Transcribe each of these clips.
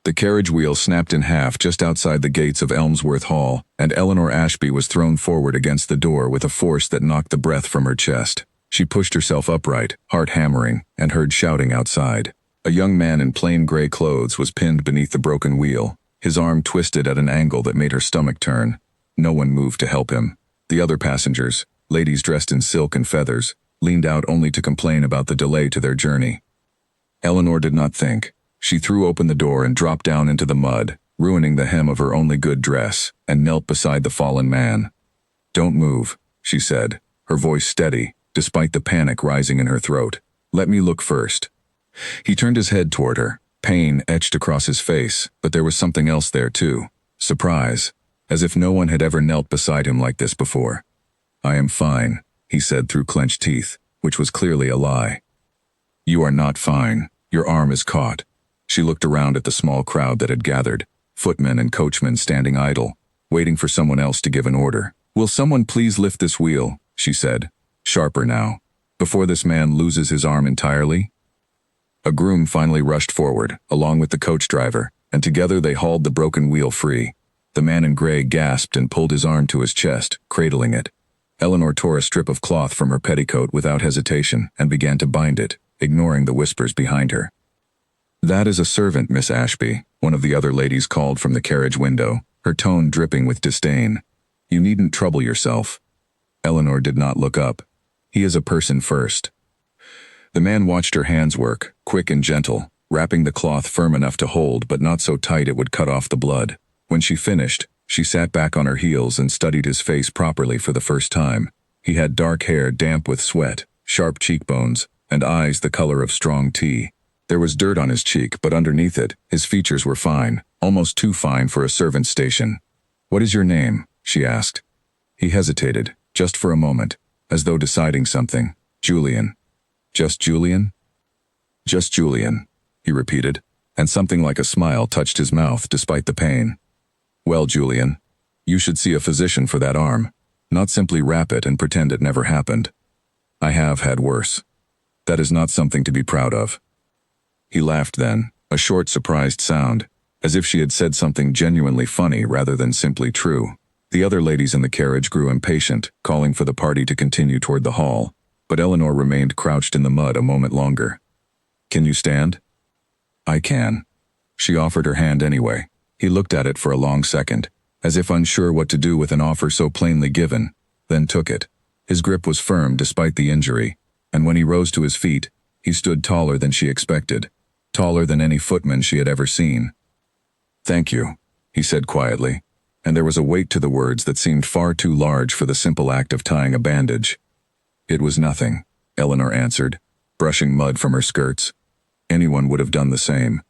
The carriage wheel snapped in half just outside the gates of Elmsworth Hall, and Eleanor Ashby was thrown forward against the door with a force that knocked the breath from her chest. She pushed herself upright, heart hammering, and heard shouting outside. A young man in plain gray clothes was pinned beneath the broken wheel, his arm twisted at an angle that made her stomach turn. No one moved to help him. The other passengers, ladies dressed in silk and feathers, leaned out only to complain about the delay to their journey. Eleanor did not think. She threw open the door and dropped down into the mud, ruining the hem of her only good dress, and knelt beside the fallen man. "Don't move," she said, her voice steady, despite the panic rising in her throat. "Let me look first." He turned his head toward her, pain etched across his face, but there was something else there too. Surprise, as if no one had ever knelt beside him like this before. "I am fine," he said through clenched teeth, which was clearly a lie. "You are not fine. Your arm is caught." She looked around at the small crowd that had gathered, footmen and coachmen standing idle, waiting for someone else to give an order. "Will someone please lift this wheel?" she said, sharper now, "before this man loses his arm entirely?" A groom finally rushed forward, along with the coach driver, and together they hauled the broken wheel free. The man in gray gasped and pulled his arm to his chest, cradling it. Eleanor tore a strip of cloth from her petticoat without hesitation and began to bind it, ignoring the whispers behind her. "That is a servant, Miss Ashby," one of the other ladies called from the carriage window, her tone dripping with disdain. "You needn't trouble yourself." Eleanor did not look up. "He is a person first." The man watched her hands work, quick and gentle, wrapping the cloth firm enough to hold but not so tight it would cut off the blood. When she finished, she sat back on her heels and studied his face properly for the first time. He had dark hair damp with sweat, sharp cheekbones, and eyes the color of strong tea. There was dirt on his cheek, but underneath it, his features were fine, almost too fine for a servant's station. "What is your name?" she asked. He hesitated, just for a moment, as though deciding something. "Julian." "Just Julian?" "Just Julian," he repeated, and something like a smile touched his mouth despite the pain. "Well, Julian, you should see a physician for that arm, not simply wrap it and pretend it never happened. I have had worse. That is not something to be proud of." He laughed then, a short surprised sound, as if she had said something genuinely funny rather than simply true. The other ladies in the carriage grew impatient, calling for the party to continue toward the hall, but Eleanor remained crouched in the mud a moment longer. "Can you stand?" "I can." She offered her hand anyway. He looked at it for a long second, as if unsure what to do with an offer so plainly given, then took it. His grip was firm despite the injury, and when he rose to his feet, he stood taller than she expected, taller than any footman she had ever seen. "Thank you," he said quietly, and there was a weight to the words that seemed far too large for the simple act of tying a bandage. "It was nothing," Eleanor answered, brushing mud from her skirts. "Anyone would have done the same."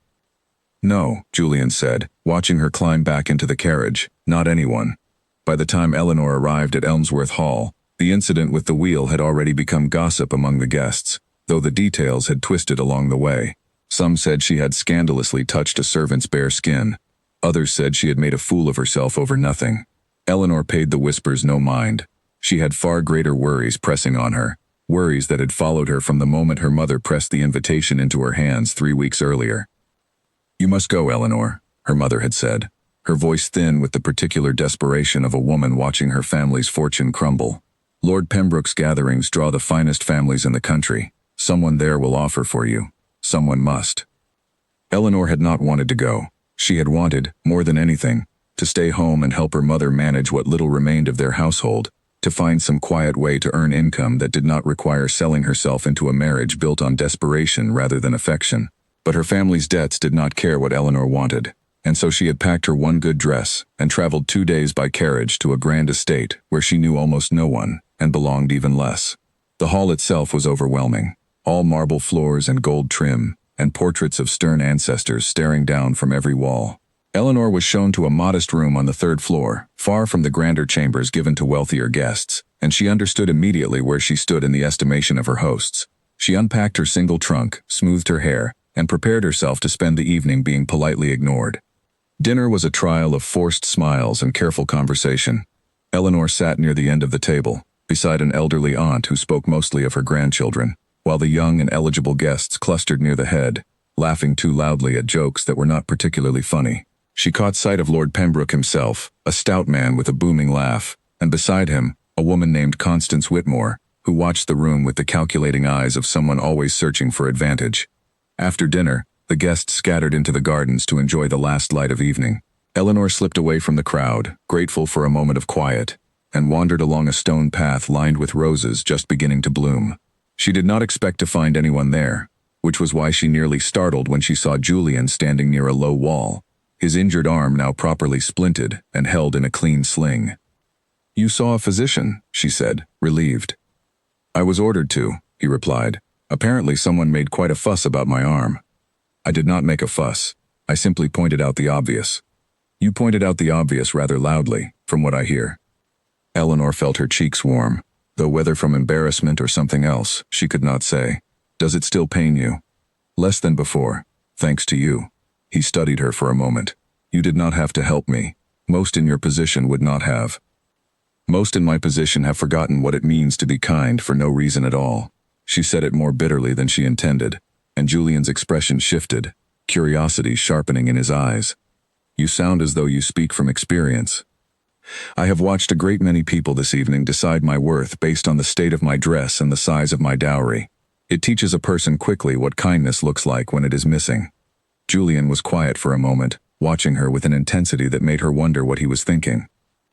"No," Julian said, watching her climb back into the carriage, "not anyone." By the time Eleanor arrived at Elmsworth Hall, the incident with the wheel had already become gossip among the guests, though the details had twisted along the way. Some said she had scandalously touched a servant's bare skin. Others said she had made a fool of herself over nothing. Eleanor paid the whispers no mind. She had far greater worries pressing on her, worries that had followed her from the moment her mother pressed the invitation into her hands 3 weeks earlier. "You must go, Eleanor," her mother had said, her voice thin with the particular desperation of a woman watching her family's fortune crumble. "Lord Pembroke's gatherings draw the finest families in the country. Someone there will offer for you. Someone must." Eleanor had not wanted to go. She had wanted, more than anything, to stay home and help her mother manage what little remained of their household, to find some quiet way to earn income that did not require selling herself into a marriage built on desperation rather than affection. But her family's debts did not care what Eleanor wanted, and so she had packed her one good dress and traveled 2 days by carriage to a grand estate where she knew almost no one and belonged even less. The hall itself was overwhelming, all marble floors and gold trim, and portraits of stern ancestors staring down from every wall. Eleanor was shown to a modest room on the 3rd floor, far from the grander chambers given to wealthier guests, and she understood immediately where she stood in the estimation of her hosts. She unpacked her single trunk, smoothed her hair, and prepared herself to spend the evening being politely ignored. Dinner was a trial of forced smiles and careful conversation. Eleanor sat near the end of the table, beside an elderly aunt who spoke mostly of her grandchildren, while the young and eligible guests clustered near the head, laughing too loudly at jokes that were not particularly funny. She caught sight of Lord Pembroke himself, a stout man with a booming laugh, and beside him, a woman named Constance Whitmore, who watched the room with the calculating eyes of someone always searching for advantage. After dinner, the guests scattered into the gardens to enjoy the last light of evening. Eleanor slipped away from the crowd, grateful for a moment of quiet, and wandered along a stone path lined with roses just beginning to bloom. She did not expect to find anyone there, which was why she nearly startled when she saw Julian standing near a low wall, his injured arm now properly splinted and held in a clean sling. "You saw a physician," she said, relieved. "I was ordered to," he replied. "Apparently someone made quite a fuss about my arm." "I did not make a fuss. I simply pointed out the obvious." "You pointed out the obvious rather loudly, from what I hear." Eleanor felt her cheeks warm, though whether from embarrassment or something else, she could not say. "Does it still pain you?" "Less than before, thanks to you." He studied her for a moment. "You did not have to help me. Most in your position would not have. Most in my position have forgotten what it means to be kind for no reason at all." She said it more bitterly than she intended, and Julian's expression shifted, curiosity sharpening in his eyes. "You sound as though you speak from experience." "I have watched a great many people this evening decide my worth based on the state of my dress and the size of my dowry. It teaches a person quickly what kindness looks like when it is missing." Julian was quiet for a moment, watching her with an intensity that made her wonder what he was thinking.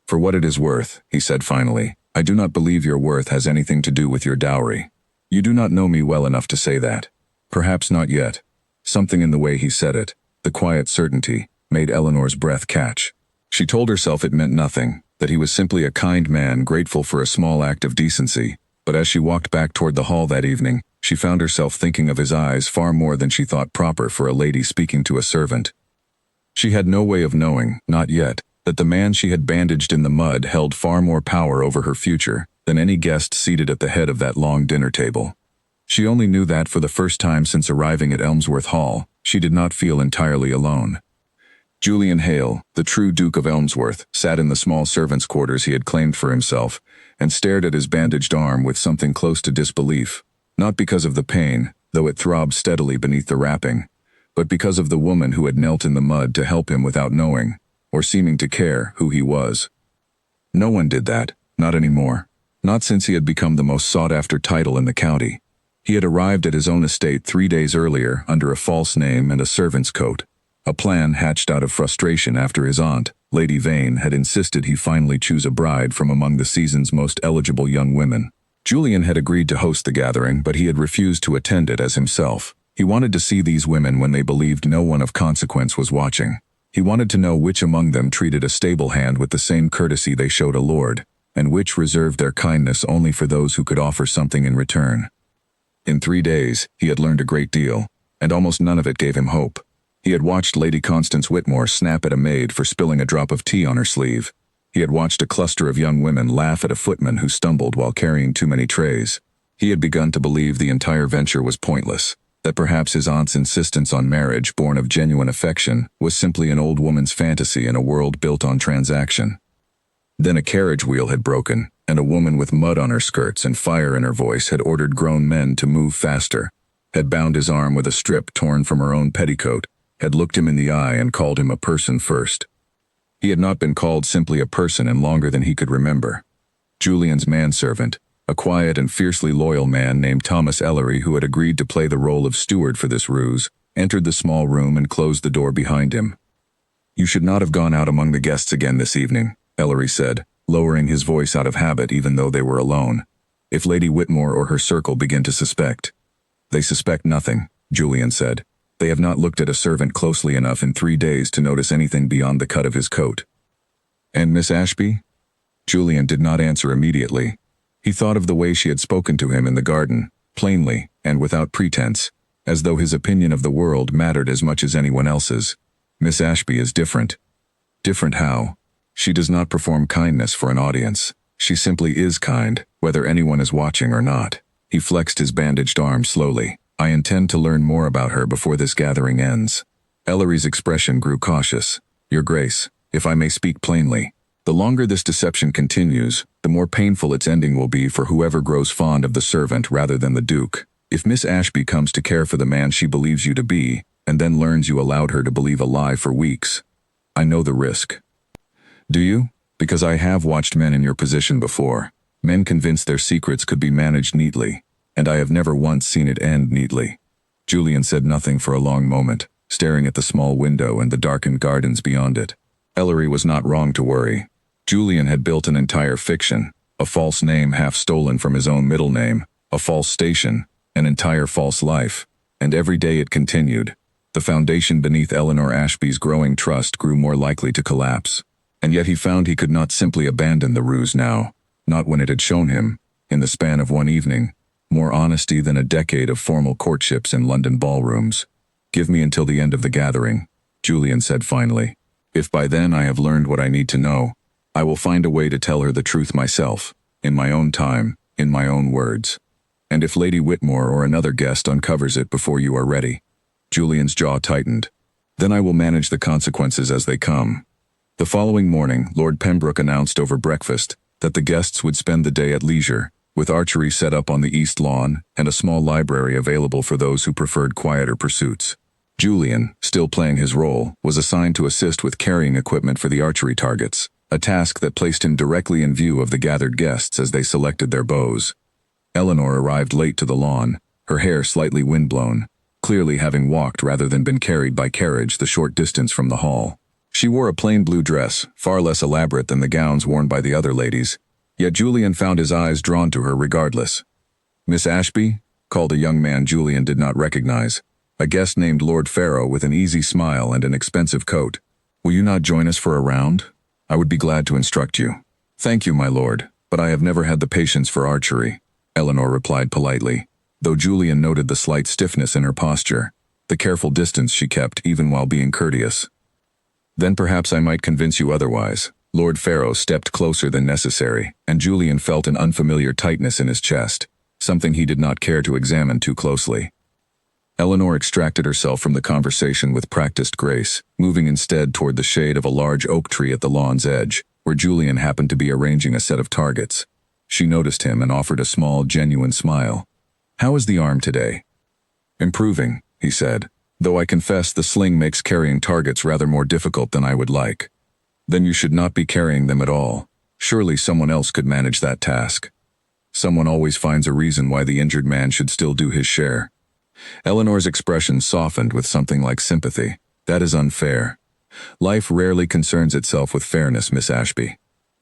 "For what it is worth," he said finally, "I do not believe your worth has anything to do with your dowry. You do not know me well enough to say that." "Perhaps not yet." Something in the way he said it, the quiet certainty, made Eleanor's breath catch. She told herself it meant nothing, that he was simply a kind man grateful for a small act of decency, but as she walked back toward the hall that evening, she found herself thinking of his eyes far more than she thought proper for a lady speaking to a servant. She had no way of knowing, not yet, that the man she had bandaged in the mud held far more power over her future than any guest seated at the head of that long dinner table. She only knew that for the first time since arriving at Elmsworth Hall, she did not feel entirely alone. Julian Hale, the true Duke of Elmsworth, sat in the small servants' quarters he had claimed for himself, and stared at his bandaged arm with something close to disbelief, not because of the pain, though it throbbed steadily beneath the wrapping, but because of the woman who had knelt in the mud to help him without knowing, or seeming to care, who he was. No one did that, not anymore. Not since he had become the most sought-after title in the county. He had arrived at his own estate 3 days earlier under a false name and a servant's coat, a plan hatched out of frustration after his aunt, Lady Vane, had insisted he finally choose a bride from among the season's most eligible young women. Julian had agreed to host the gathering, but he had refused to attend it as himself. He wanted to see these women when they believed no one of consequence was watching. He wanted to know which among them treated a stable hand with the same courtesy they showed a lord, and which reserved their kindness only for those who could offer something in return. In 3 days, he had learned a great deal, and almost none of it gave him hope. He had watched Lady Constance Whitmore snap at a maid for spilling a drop of tea on her sleeve. He had watched a cluster of young women laugh at a footman who stumbled while carrying too many trays. He had begun to believe the entire venture was pointless, that perhaps his aunt's insistence on marriage born of genuine affection was simply an old woman's fantasy in a world built on transaction. Then a carriage wheel had broken, and a woman with mud on her skirts and fire in her voice had ordered grown men to move faster, had bound his arm with a strip torn from her own petticoat, had looked him in the eye and called him a person first. He had not been called simply a person in longer than he could remember. Julian's manservant, a quiet and fiercely loyal man named Thomas Ellery, who had agreed to play the role of steward for this ruse, entered the small room and closed the door behind him. "You should not have gone out among the guests again this evening," Ellery said, lowering his voice out of habit even though they were alone. "If Lady Whitmore or her circle begin to suspect." "They suspect nothing," Julian said. "They have not looked at a servant closely enough in 3 days to notice anything beyond the cut of his coat." "And Miss Ashby?" Julian did not answer immediately. He thought of the way she had spoken to him in the garden, plainly and without pretense, as though his opinion of the world mattered as much as anyone else's. "Miss Ashby is different." "Different how?" "She does not perform kindness for an audience. She simply is kind, whether anyone is watching or not." He flexed his bandaged arm slowly. "I intend to learn more about her before this gathering ends." Ellery's expression grew cautious. "Your Grace, if I may speak plainly, the longer this deception continues, the more painful its ending will be for whoever grows fond of the servant rather than the Duke. If Miss Ashby comes to care for the man she believes you to be, and then learns you allowed her to believe a lie for weeks. I know the risk. Do you? Because I have watched men in your position before. Men convinced their secrets could be managed neatly, and I have never once seen it end neatly. Julian said nothing for a long moment, staring at the small window and the darkened gardens beyond it. Ellery was not wrong to worry. Julian had built an entire fiction, a false name half stolen from his own middle name, a false station, an entire false life, and every day it continued. The foundation beneath Eleanor Ashby's growing trust grew more likely to collapse. And yet he found he could not simply abandon the ruse now, not when it had shown him, in the span of one evening, more honesty than a decade of formal courtships in London ballrooms. Give me until the end of the gathering, Julian said finally. If by then I have learned what I need to know, I will find a way to tell her the truth myself, in my own time, in my own words. And if Lady Whitmore or another guest uncovers it before you are ready, Julian's jaw tightened, then I will manage the consequences as they come. The following morning, Lord Pembroke announced over breakfast that the guests would spend the day at leisure, with archery set up on the east lawn and a small library available for those who preferred quieter pursuits. Julian, still playing his role, was assigned to assist with carrying equipment for the archery targets, a task that placed him directly in view of the gathered guests as they selected their bows. Eleanor arrived late to the lawn, her hair slightly windblown, clearly having walked rather than been carried by carriage the short distance from the hall. She wore a plain blue dress, far less elaborate than the gowns worn by the other ladies, yet Julian found his eyes drawn to her regardless. "Miss Ashby?" called a young man Julian did not recognize, a guest named Lord Farrow with an easy smile and an expensive coat. "Will you not join us for a round? I would be glad to instruct you." "Thank you, my lord, but I have never had the patience for archery," Eleanor replied politely, though Julian noted the slight stiffness in her posture, the careful distance she kept even while being courteous. "Then perhaps I might convince you otherwise." Lord Farrow stepped closer than necessary, and Julian felt an unfamiliar tightness in his chest, something he did not care to examine too closely. Eleanor extracted herself from the conversation with practiced grace, moving instead toward the shade of a large oak tree at the lawn's edge, where Julian happened to be arranging a set of targets. She noticed him and offered a small, genuine smile. "How is the arm today?" "Improving," he said, "though I confess the sling makes carrying targets rather more difficult than I would like." "Then you should not be carrying them at all. Surely someone else could manage that task." "Someone always finds a reason why the injured man should still do his share." Eleanor's expression softened with something like sympathy. "That is unfair. Life rarely concerns itself with fairness, Miss Ashby."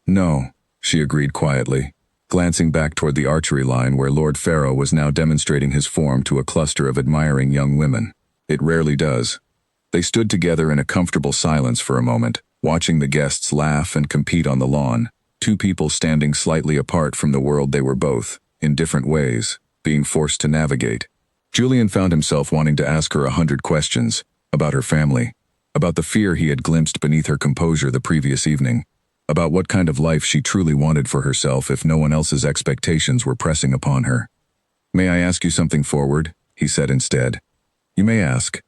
"No," she agreed quietly, glancing back toward the archery line where Lord Farrow was now demonstrating his form to a cluster of admiring young women. "It rarely does." They stood together in a comfortable silence for a moment, watching the guests laugh and compete on the lawn, two people standing slightly apart from the world they were both, in different ways, being forced to navigate. Julian found himself wanting to ask her 100 questions, about her family, about the fear he had glimpsed beneath her composure the previous evening, about what kind of life she truly wanted for herself if no one else's expectations were pressing upon her. "May I ask you something forward?" he said instead. "You may ask.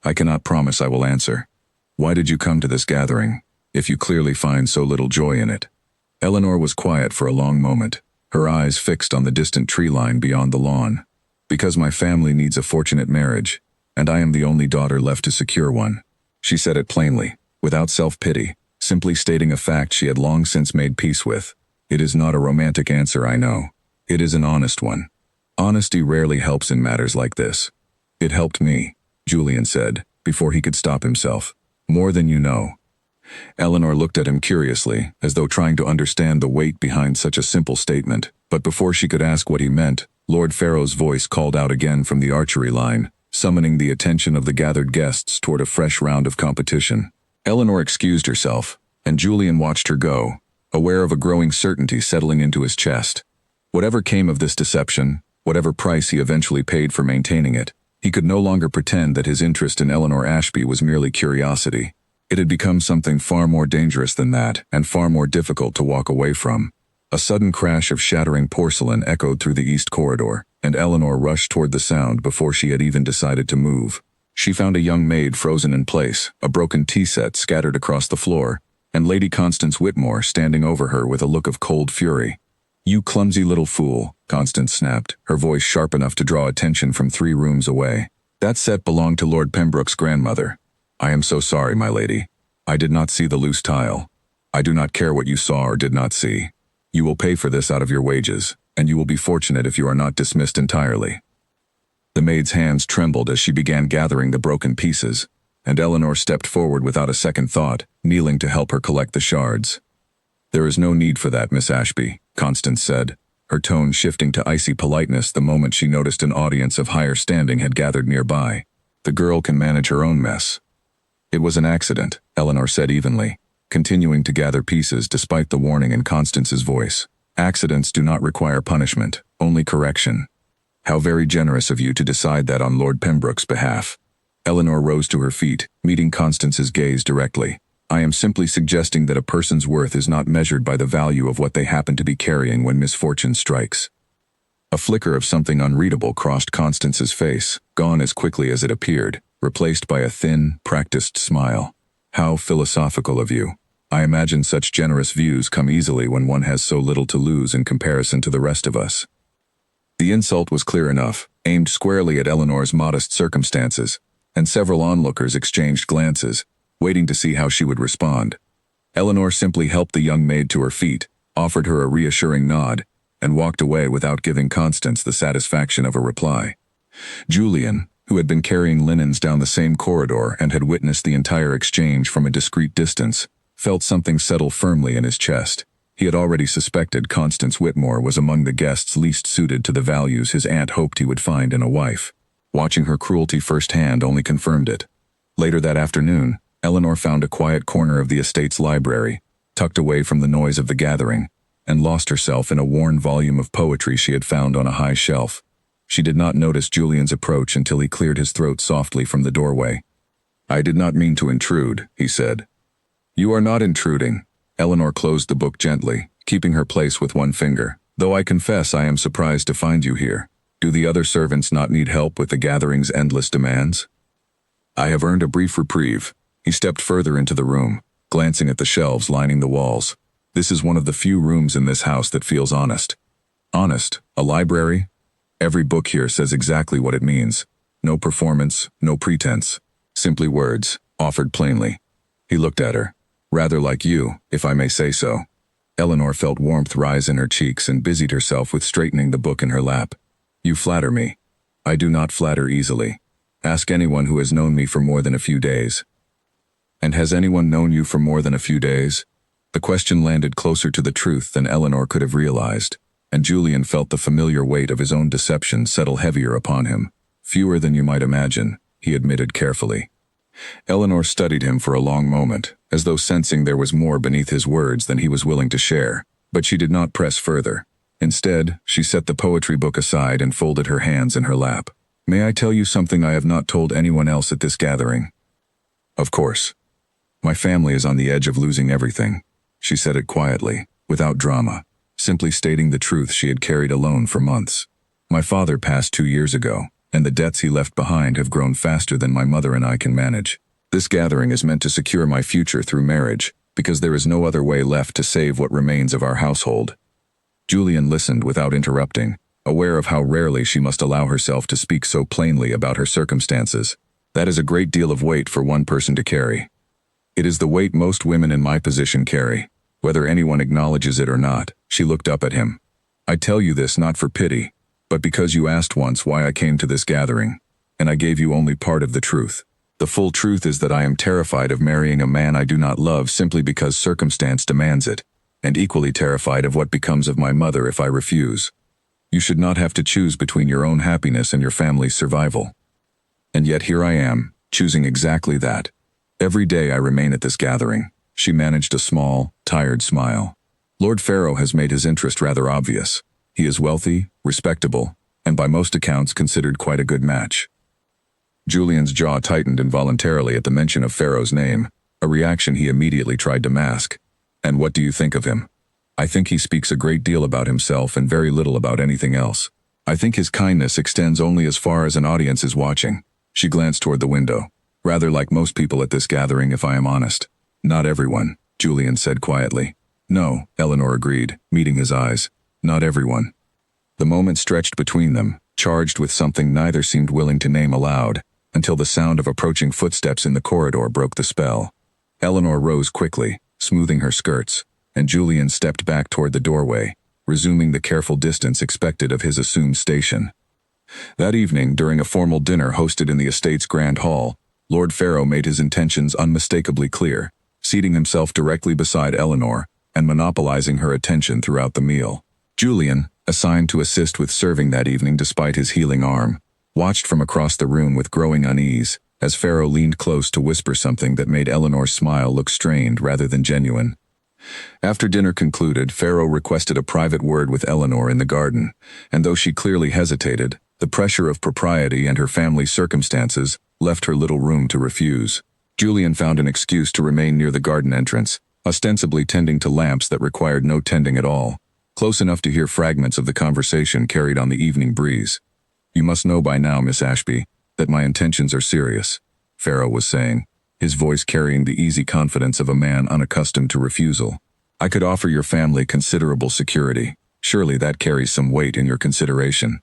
I cannot promise I will answer. Why did you come to this gathering, if you clearly find so little joy in it?" Eleanor was quiet for a long moment, her eyes fixed on the distant tree line beyond the lawn. "Because my family needs a fortunate marriage, and I am the only daughter left to secure one." She said it plainly, without self-pity, simply stating a fact she had long since made peace with. It is not a romantic answer, I know. It is an honest one. Honesty rarely helps in matters like this. "It helped me," Julian said, before he could stop himself. "More than you know." Eleanor looked at him curiously, as though trying to understand the weight behind such a simple statement, but before she could ask what he meant, Lord Farrow's voice called out again from the archery line, summoning the attention of the gathered guests toward a fresh round of competition. Eleanor excused herself, and Julian watched her go, aware of a growing certainty settling into his chest. Whatever came of this deception, whatever price he eventually paid for maintaining it, he could no longer pretend that his interest in Eleanor Ashby was merely curiosity. It had become something far more dangerous than that, and far more difficult to walk away from. A sudden crash of shattering porcelain echoed through the east corridor, and Eleanor rushed toward the sound before she had even decided to move. She found a young maid frozen in place, a broken tea set scattered across the floor, and Lady Constance Whitmore standing over her with a look of cold fury. "You clumsy little fool," Constance snapped, her voice sharp enough to draw attention from 3 rooms away. That set belonged to Lord Pembroke's grandmother. I am so sorry, my lady. I did not see the loose tile. I do not care what you saw or did not see. You will pay for this out of your wages, and you will be fortunate if you are not dismissed entirely." The maid's hands trembled as she began gathering the broken pieces, and Eleanor stepped forward without a second thought, kneeling to help her collect the shards. "There is no need for that, Miss Ashby," Constance said, her tone shifting to icy politeness the moment she noticed an audience of higher standing had gathered nearby. "The girl can manage her own mess." "It was an accident," Eleanor said evenly, continuing to gather pieces despite the warning in Constance's voice. "Accidents do not require punishment, only correction." "How very generous of you to decide that on Lord Pembroke's behalf." Eleanor rose to her feet, meeting Constance's gaze directly. "I am simply suggesting that a person's worth is not measured by the value of what they happen to be carrying when misfortune strikes." A flicker of something unreadable crossed Constance's face, gone as quickly as it appeared, replaced by a thin, practiced smile. "How philosophical of you. I imagine such generous views come easily when one has so little to lose in comparison to the rest of us." The insult was clear enough, aimed squarely at Eleanor's modest circumstances, and several onlookers exchanged glances, waiting to see how she would respond. Eleanor simply helped the young maid to her feet, offered her a reassuring nod, and walked away without giving Constance the satisfaction of a reply. Julian, who had been carrying linens down the same corridor and had witnessed the entire exchange from a discreet distance, felt something settle firmly in his chest. He had already suspected Constance Whitmore was among the guests least suited to the values his aunt hoped he would find in a wife. Watching her cruelty firsthand only confirmed it. Later that afternoon, Eleanor found a quiet corner of the estate's library, tucked away from the noise of the gathering, and lost herself in a worn volume of poetry she had found on a high shelf. She did not notice Julian's approach until he cleared his throat softly from the doorway. "I did not mean to intrude," he said. "You are not intruding." Eleanor closed the book gently, keeping her place with one finger. "Though I confess I am surprised to find you here. Do the other servants not need help with the gathering's endless demands?" "I have earned a brief reprieve." He stepped further into the room, glancing at the shelves lining the walls. "This is one of the few rooms in this house that feels honest." "Honest? A library?" "Every book here says exactly what it means. No performance, no pretense. Simply words, offered plainly." He looked at her. "Rather like you, if I may say so." Eleanor felt warmth rise in her cheeks and busied herself with straightening the book in her lap. "You flatter me." "I do not flatter easily. Ask anyone who has known me for more than a few days." "And has anyone known you for more than a few days?" The question landed closer to the truth than Eleanor could have realized, and Julian felt the familiar weight of his own deception settle heavier upon him. "Fewer than you might imagine," he admitted carefully. Eleanor studied him for a long moment, as though sensing there was more beneath his words than he was willing to share, but she did not press further. Instead, she set the poetry book aside and folded her hands in her lap. "May I tell you something I have not told anyone else at this gathering?" "Of course." "My family is on the edge of losing everything." She said it quietly, without drama, simply stating the truth she had carried alone for months. "My father passed 2 years ago, and the debts he left behind have grown faster than my mother and I can manage. This gathering is meant to secure my future through marriage, because there is no other way left to save what remains of our household." Julian listened without interrupting, aware of how rarely she must allow herself to speak so plainly about her circumstances. "That is a great deal of weight for one person to carry. It is the weight most women in my position carry, whether anyone acknowledges it or not." She looked up at him. "I tell you this not for pity, but because you asked once why I came to this gathering, and I gave you only part of the truth. The full truth is that I am terrified of marrying a man I do not love simply because circumstance demands it, and equally terrified of what becomes of my mother if I refuse. You should not have to choose between your own happiness and your family's survival. And yet here I am, choosing exactly that. Every day I remain at this gathering." She managed a small, tired smile. "Lord Pharaoh has made his interest rather obvious. He is wealthy, respectable, and by most accounts considered quite a good match." Julian's jaw tightened involuntarily at the mention of Pharaoh's name, a reaction he immediately tried to mask. "And what do you think of him?" "I think he speaks a great deal about himself and very little about anything else. I think his kindness extends only as far as an audience is watching." She glanced toward the window. "Rather like most people at this gathering, if I am honest." "Not everyone," Julian said quietly. "No," Eleanor agreed, meeting his eyes. "Not everyone." The moment stretched between them, charged with something neither seemed willing to name aloud, until the sound of approaching footsteps in the corridor broke the spell. Eleanor rose quickly, smoothing her skirts, and Julian stepped back toward the doorway, resuming the careful distance expected of his assumed station. That evening, during a formal dinner hosted in the estate's grand hall, Lord Pharaoh made his intentions unmistakably clear, seating himself directly beside Eleanor and monopolizing her attention throughout the meal. Julian, assigned to assist with serving that evening despite his healing arm, watched from across the room with growing unease as Pharaoh leaned close to whisper something that made Eleanor's smile look strained rather than genuine. After dinner concluded, Pharaoh requested a private word with Eleanor in the garden, and though she clearly hesitated, the pressure of propriety and her family's circumstances left her little room to refuse. Julian found an excuse to remain near the garden entrance, ostensibly tending to lamps that required no tending at all, close enough to hear fragments of the conversation carried on the evening breeze. "You must know by now, Miss Ashby, that my intentions are serious," Pharaoh was saying, his voice carrying the easy confidence of a man unaccustomed to refusal. "I could offer your family considerable security. Surely that carries some weight in your consideration."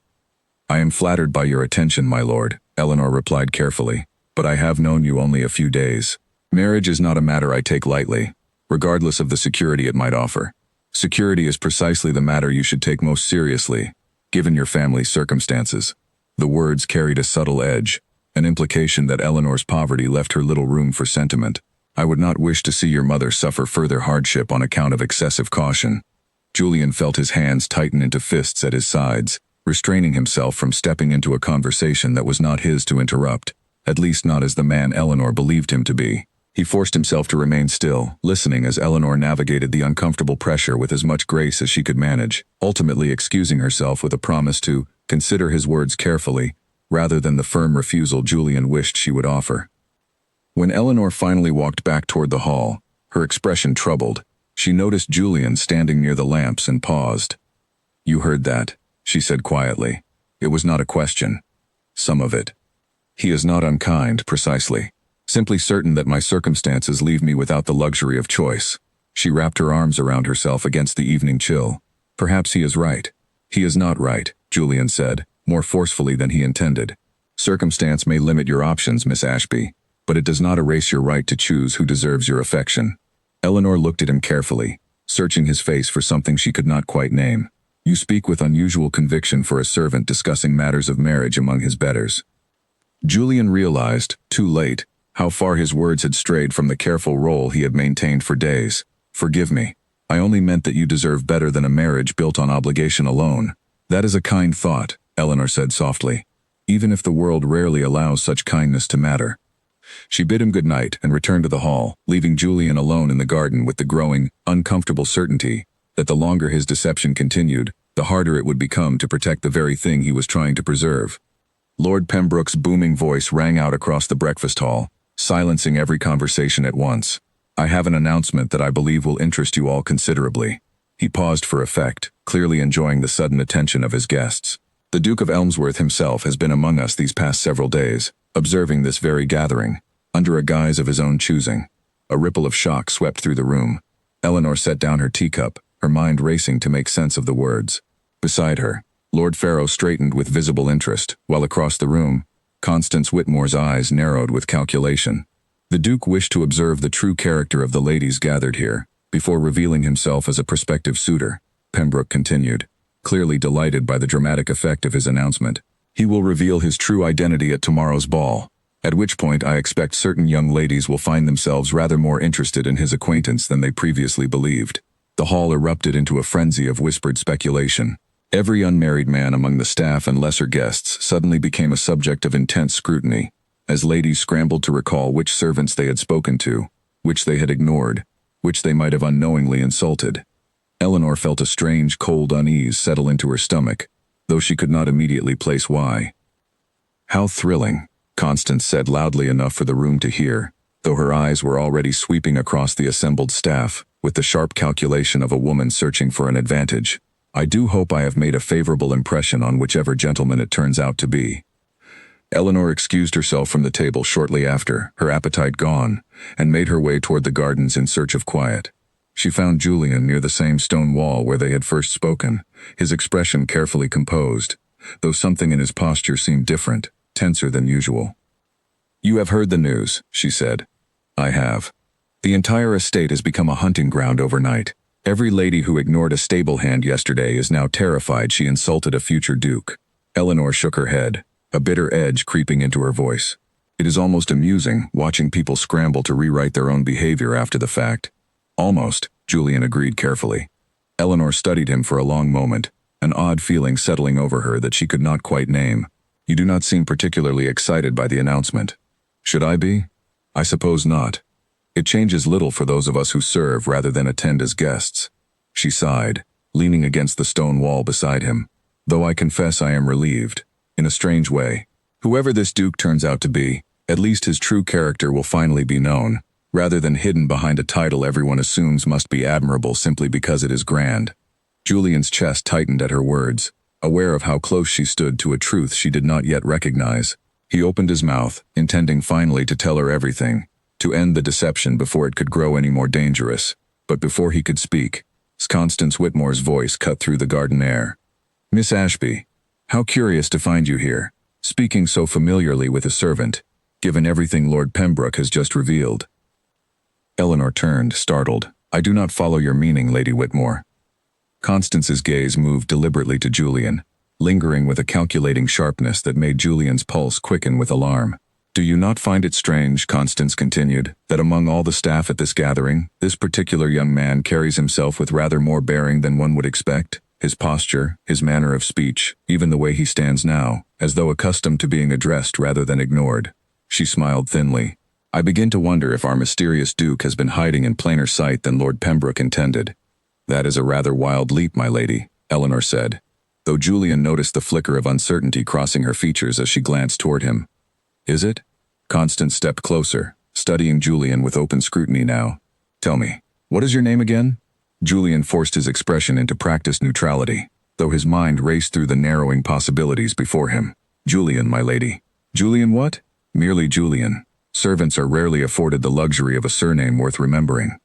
"I am flattered by your attention, my lord," Eleanor replied carefully, "but I have known you only a few days. Marriage is not a matter I take lightly, regardless of the security it might offer. Security is precisely the matter you should take most seriously, given your family's circumstances." The words carried a subtle edge, an implication that Eleanor's poverty left her little room for sentiment. "I would not wish to see your mother suffer further hardship on account of excessive caution." Julian felt his hands tighten into fists at his sides, restraining himself from stepping into a conversation that was not his to interrupt, at least not as the man Eleanor believed him to be. He forced himself to remain still, listening as Eleanor navigated the uncomfortable pressure with as much grace as she could manage, ultimately excusing herself with a promise to consider his words carefully, rather than the firm refusal Julian wished she would offer. When Eleanor finally walked back toward the hall, her expression troubled. She noticed Julian standing near the lamps and paused. "You heard that," she said quietly. "It was not a question. Some of it. He is not unkind, precisely. Simply certain that my circumstances leave me without the luxury of choice." She wrapped her arms around herself against the evening chill. "Perhaps he is right." "He is not right," Julian said, more forcefully than he intended. "Circumstance may limit your options, Miss Ashby, but it does not erase your right to choose who deserves your affection." Eleanor looked at him carefully, searching his face for something she could not quite name. "You speak with unusual conviction for a servant discussing matters of marriage among his betters." Julian realized, too late, how far his words had strayed from the careful role he had maintained for days. "Forgive me. I only meant that you deserve better than a marriage built on obligation alone." "That is a kind thought," Eleanor said softly, "even if the world rarely allows such kindness to matter." She bid him good night and returned to the hall, leaving Julian alone in the garden with the growing, uncomfortable certainty that the longer his deception continued, the harder it would become to protect the very thing he was trying to preserve. Lord Pembroke's booming voice rang out across the breakfast hall, silencing every conversation at once. "I have an announcement that I believe will interest you all considerably." He paused for effect, clearly enjoying the sudden attention of his guests. "The Duke of Elmsworth himself has been among us these past several days, observing this very gathering, under a guise of his own choosing." A ripple of shock swept through the room. Eleanor set down her teacup, her mind racing to make sense of the words. Beside her, Lord Pharaoh straightened with visible interest, while across the room, Constance Whitmore's eyes narrowed with calculation. The Duke wished to observe the true character of the ladies gathered here, before revealing himself as a prospective suitor, Pembroke continued, clearly delighted by the dramatic effect of his announcement. "He will reveal his true identity at tomorrow's ball, at which point I expect certain young ladies will find themselves rather more interested in his acquaintance than they previously believed." The hall erupted into a frenzy of whispered speculation. Every unmarried man among the staff and lesser guests suddenly became a subject of intense scrutiny, as ladies scrambled to recall which servants they had spoken to, which they had ignored, which they might have unknowingly insulted. Eleanor felt a strange, cold unease settle into her stomach, though she could not immediately place why. "How thrilling," Constance said loudly enough for the room to hear, though her eyes were already sweeping across the assembled staff, with the sharp calculation of a woman searching for an advantage. "I do hope I have made a favorable impression on whichever gentleman it turns out to be." Eleanor excused herself from the table shortly after, her appetite gone, and made her way toward the gardens in search of quiet. She found Julian near the same stone wall where they had first spoken, his expression carefully composed, though something in his posture seemed different, tenser than usual. You have heard the news, she said. I have. The entire estate has become a hunting ground overnight. Every lady who ignored a stable hand yesterday is now terrified she insulted a future duke. Eleanor shook her head, a bitter edge creeping into her voice. It is almost amusing watching people scramble to rewrite their own behavior after the fact. Almost, Julian agreed carefully. Eleanor studied him for a long moment, an odd feeling settling over her that she could not quite name. You do not seem particularly excited by the announcement. Should I be? I suppose not. It changes little for those of us who serve rather than attend as guests. She sighed, leaning against the stone wall beside him. Though I confess I am relieved, in a strange way. Whoever this duke turns out to be, at least his true character will finally be known, rather than hidden behind a title everyone assumes must be admirable simply because it is grand. Julian's chest tightened at her words, aware of how close she stood to a truth she did not yet recognize. He opened his mouth, intending finally to tell her everything, to end the deception before it could grow any more dangerous. But before he could speak, Constance Whitmore's voice cut through the garden air. Miss Ashby, how curious to find you here, speaking so familiarly with a servant, given everything Lord Pembroke has just revealed. Eleanor turned, startled. I do not follow your meaning, Lady Whitmore. Constance's gaze moved deliberately to Julian, lingering with a calculating sharpness that made Julian's pulse quicken with alarm. Do you not find it strange, Constance continued, that among all the staff at this gathering, this particular young man carries himself with rather more bearing than one would expect? His posture, his manner of speech, even the way he stands now, as though accustomed to being addressed rather than ignored. She smiled thinly. I begin to wonder if our mysterious duke has been hiding in plainer sight than Lord Pembroke intended. That is a rather wild leap, my lady, Eleanor said, though Julian noticed the flicker of uncertainty crossing her features as she glanced toward him. Is it? Constance stepped closer, studying Julian with open scrutiny now. Tell me, what is your name again? Julian forced his expression into practiced neutrality, though his mind raced through the narrowing possibilities before him. Julian, my lady. Julian what? Merely Julian. Servants are rarely afforded the luxury of a surname worth remembering.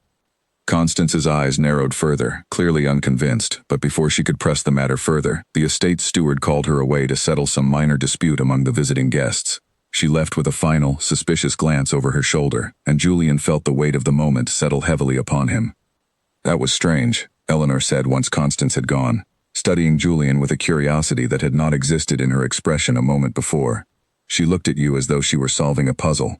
Constance's eyes narrowed further, clearly unconvinced, but before she could press the matter further, the estate steward called her away to settle some minor dispute among the visiting guests. She left with a final, suspicious glance over her shoulder, and Julian felt the weight of the moment settle heavily upon him. That was strange, Eleanor said once Constance had gone, studying Julian with a curiosity that had not existed in her expression a moment before. She looked at you as though she were solving a puzzle.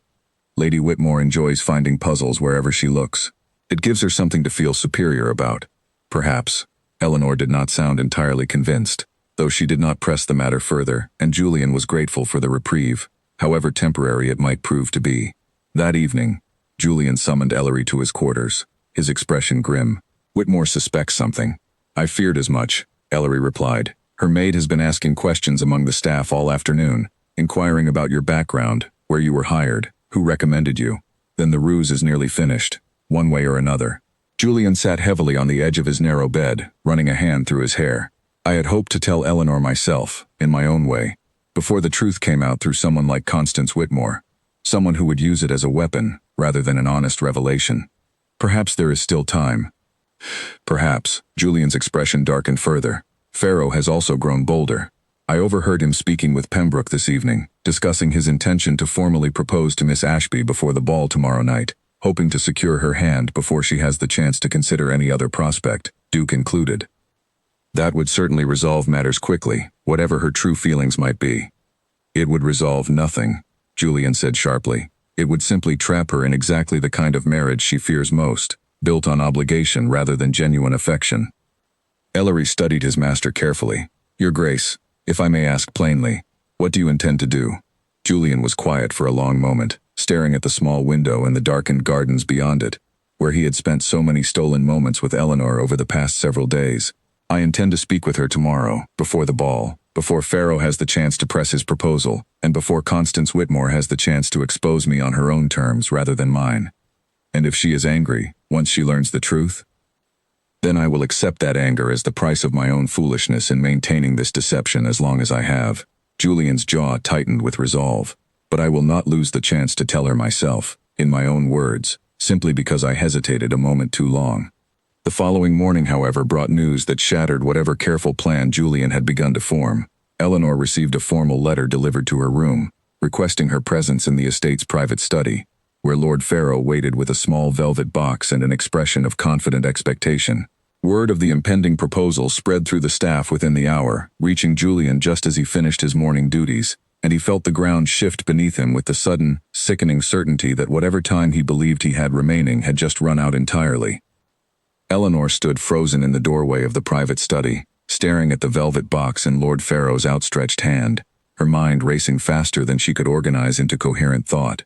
Lady Whitmore enjoys finding puzzles wherever she looks. It gives her something to feel superior about. Perhaps. Eleanor did not sound entirely convinced, though she did not press the matter further, and Julian was grateful for the reprieve, however temporary it might prove to be. That evening, Julian summoned Ellery to his quarters, his expression grim. Whitmore suspects something. I feared as much, Ellery replied. Her maid has been asking questions among the staff all afternoon, inquiring about your background, where you were hired, who recommended you. Then the ruse is nearly finished, one way or another. Julian sat heavily on the edge of his narrow bed, running a hand through his hair. I had hoped to tell Eleanor myself, in my own way, before the truth came out through someone like Constance Whitmore, someone who would use it as a weapon, rather than an honest revelation. Perhaps there is still time. Perhaps, Julian's expression darkened further. Pharaoh has also grown bolder. I overheard him speaking with Pembroke this evening, discussing his intention to formally propose to Miss Ashby before the ball tomorrow night, hoping to secure her hand before she has the chance to consider any other prospect, Duke included. That would certainly resolve matters quickly, whatever her true feelings might be. It would resolve nothing, Julian said sharply. It would simply trap her in exactly the kind of marriage she fears most, built on obligation rather than genuine affection. Ellery studied his master carefully. Your Grace, if I may ask plainly, what do you intend to do? Julian was quiet for a long moment, staring at the small window and the darkened gardens beyond it, where he had spent so many stolen moments with Eleanor over the past several days. I intend to speak with her tomorrow, before the ball, before Pharaoh has the chance to press his proposal, and before Constance Whitmore has the chance to expose me on her own terms rather than mine. And if she is angry, once she learns the truth, then I will accept that anger as the price of my own foolishness in maintaining this deception as long as I have. Julian's jaw tightened with resolve. But I will not lose the chance to tell her myself, in my own words, simply because I hesitated a moment too long. The following morning, however, brought news that shattered whatever careful plan Julian had begun to form. Eleanor received a formal letter delivered to her room, requesting her presence in the estate's private study, where Lord Pharaoh waited with a small velvet box and an expression of confident expectation. Word of the impending proposal spread through the staff within the hour, reaching Julian just as he finished his morning duties, and he felt the ground shift beneath him with the sudden, sickening certainty that whatever time he believed he had remaining had just run out entirely. Eleanor stood frozen in the doorway of the private study, staring at the velvet box in Lord Pharaoh's outstretched hand, her mind racing faster than she could organize into coherent thought.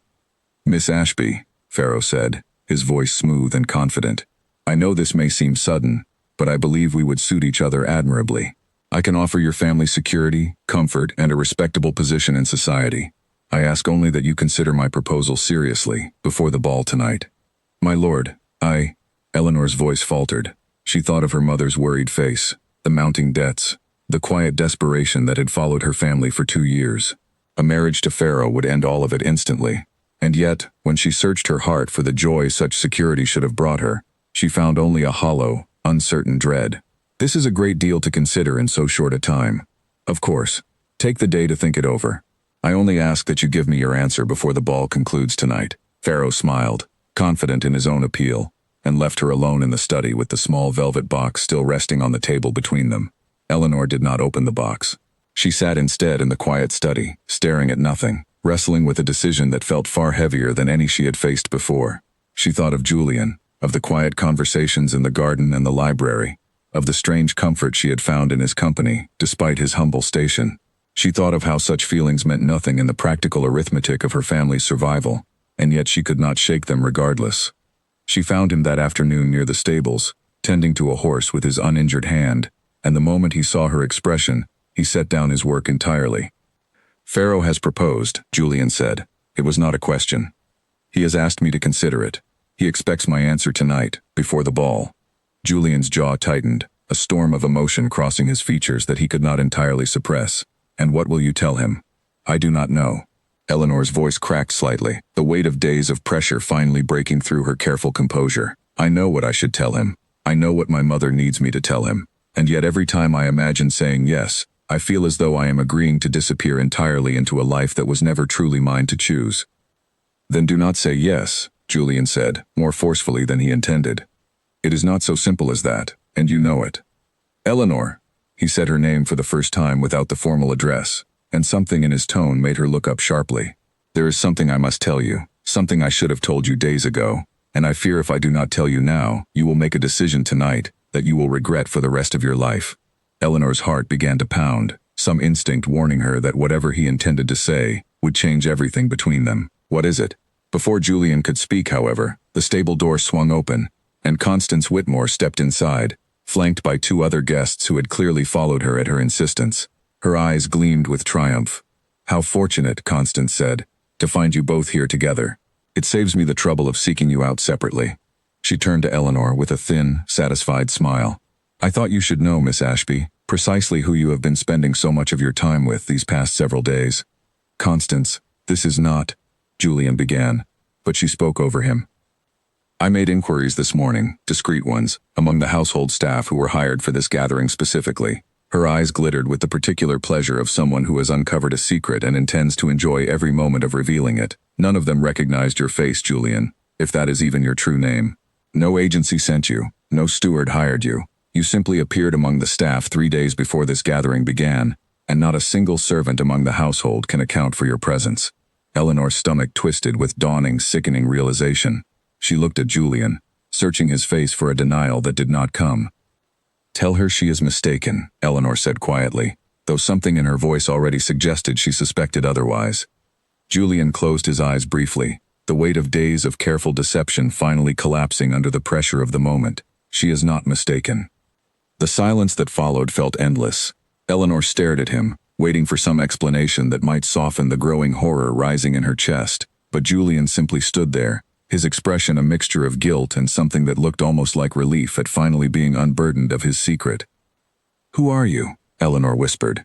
"Miss Ashby," Pharaoh said, his voice smooth and confident, "I know this may seem sudden, but I believe we would suit each other admirably. I can offer your family security, comfort, and a respectable position in society. I ask only that you consider my proposal seriously before the ball tonight." "My lord, Eleanor's voice faltered. She thought of her mother's worried face, the mounting debts, the quiet desperation that had followed her family for 2 years. A marriage to Pharaoh would end all of it instantly. And yet, when she searched her heart for the joy such security should have brought her, she found only a hollow, uncertain dread. "This is a great deal to consider in so short a time. Of course, take the day to think it over. I only ask that you give me your answer before the ball concludes tonight." Pharaoh smiled, confident in his own appeal, and left her alone in the study with the small velvet box still resting on the table between them. Eleanor did not open the box. She sat instead in the quiet study, staring at nothing, wrestling with a decision that felt far heavier than any she had faced before. She thought of Julian, of the quiet conversations in the garden and the library, of the strange comfort she had found in his company, despite his humble station. She thought of how such feelings meant nothing in the practical arithmetic of her family's survival, and yet she could not shake them regardless. She found him that afternoon near the stables, tending to a horse with his uninjured hand, and the moment he saw her expression, he set down his work entirely. "Pharaoh has proposed," Julian said. "It was not a question. He has asked me to consider it. He expects my answer tonight, before the ball." Julian's jaw tightened, a storm of emotion crossing his features that he could not entirely suppress. "And what will you tell him?" "I do not know." Eleanor's voice cracked slightly, the weight of days of pressure finally breaking through her careful composure. "I know what I should tell him. I know what my mother needs me to tell him. And yet every time I imagine saying yes, I feel as though I am agreeing to disappear entirely into a life that was never truly mine to choose." "Then do not say yes," Julian said, more forcefully than he intended. "It is not so simple as that, and you know it." "Eleanor," he said her name for the first time without the formal address, and something in his tone made her look up sharply. "There is something I must tell you, something I should have told you days ago, and I fear if I do not tell you now, you will make a decision tonight that you will regret for the rest of your life." Eleanor's heart began to pound, some instinct warning her that whatever he intended to say would change everything between them. "What is it?" Before Julian could speak, however, the stable door swung open, and Constance Whitmore stepped inside, flanked by 2 other guests who had clearly followed her at her insistence. Her eyes gleamed with triumph. "How fortunate," Constance said, "to find you both here together. It saves me the trouble of seeking you out separately." She turned to Eleanor with a thin, satisfied smile. "I thought you should know, Miss Ashby, precisely who you have been spending so much of your time with these past several days." "Constance, this is not," Julian began, but she spoke over him. "I made inquiries this morning, discreet ones, among the household staff who were hired for this gathering specifically." Her eyes glittered with the particular pleasure of someone who has uncovered a secret and intends to enjoy every moment of revealing it. "None of them recognized your face, Julian, if that is even your true name. No agency sent you, no steward hired you. You simply appeared among the staff 3 days before this gathering began, and not a single servant among the household can account for your presence." Eleanor's stomach twisted with dawning, sickening realization. She looked at Julian, searching his face for a denial that did not come. "Tell her she is mistaken," Eleanor said quietly, though something in her voice already suggested she suspected otherwise. Julian closed his eyes briefly, the weight of days of careful deception finally collapsing under the pressure of the moment. "She is not mistaken." The silence that followed felt endless. Eleanor stared at him, waiting for some explanation that might soften the growing horror rising in her chest, but Julian simply stood there, his expression a mixture of guilt and something that looked almost like relief at finally being unburdened of his secret. "Who are you?" Eleanor whispered.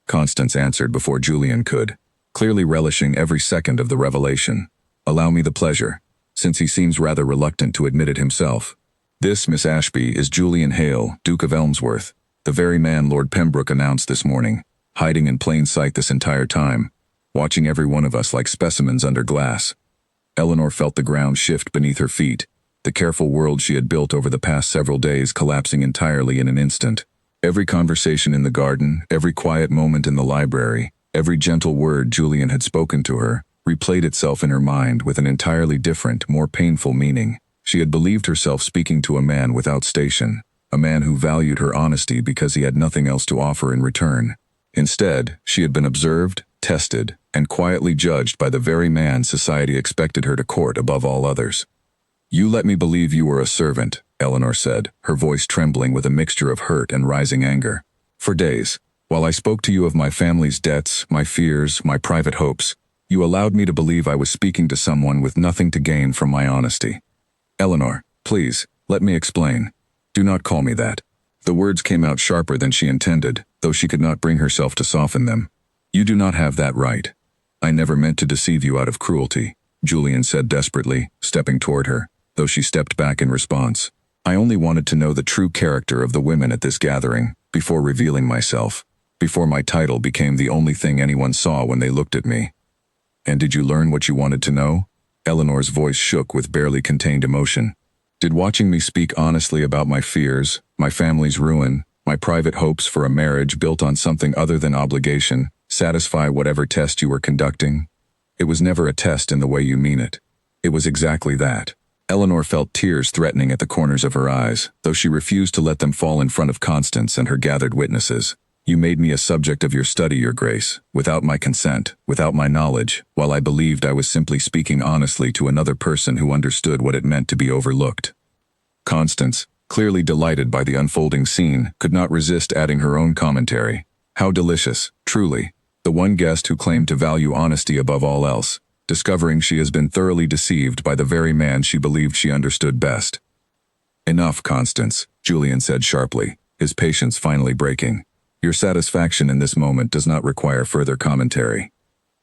Constance answered before Julian could, clearly relishing every second of the revelation. "Allow me the pleasure," since he seems rather reluctant to admit it himself. "This, Miss Ashby, is Julian Hale, Duke of Elmsworth, the very man Lord Pembroke announced this morning, hiding in plain sight this entire time. watching every one of us like specimens under glass. Eleanor felt the ground shift beneath her feet, the careful world she had built over the past several days collapsing entirely in an instant. Every conversation in the garden, every quiet moment in the library, every gentle word Julian had spoken to her, replayed itself in her mind with an entirely different, more painful meaning. She had believed herself speaking to a man without station, a man who valued her honesty because he had nothing else to offer in return. Instead, she had been observed, tested, and quietly judged by the very man society expected her to court above all others. "You let me believe you were a servant," Eleanor said, her voice trembling with a mixture of hurt and rising anger. "For days, while I spoke to you of my family's debts, my fears, my private hopes, you allowed me to believe I was speaking to someone with nothing to gain from my honesty." "Eleanor, please, let me explain. Do not call me that." The words came out sharper than she intended, though she could not bring herself to soften them. "You do not have that right. I never meant to deceive you out of cruelty," Julian said desperately, stepping toward her, though she stepped back in response. "I only wanted to know the true character of the women at this gathering, before revealing myself, before my title became the only thing anyone saw when they looked at me." "And did you learn what you wanted to know?" Eleanor's voice shook with barely contained emotion. "Did watching me speak honestly about my fears, my family's ruin, my private hopes for a marriage built on something other than obligation, satisfy whatever test you were conducting?" "It was never a test in the way you mean it. It was exactly that." Eleanor felt tears threatening at the corners of her eyes, though she refused to let them fall in front of Constance and her gathered witnesses. "You made me a subject of your study, Your Grace, without my consent, without my knowledge, while I believed I was simply speaking honestly to another person who understood what it meant to be overlooked." Constance, clearly delighted by the unfolding scene, could not resist adding her own commentary. How delicious, truly. The one guest who claimed to value honesty above all else, discovering she has been thoroughly deceived by the very man she believed she understood best. "Enough, Constance," Julian said sharply, his patience finally breaking. "Your satisfaction in this moment does not require further commentary."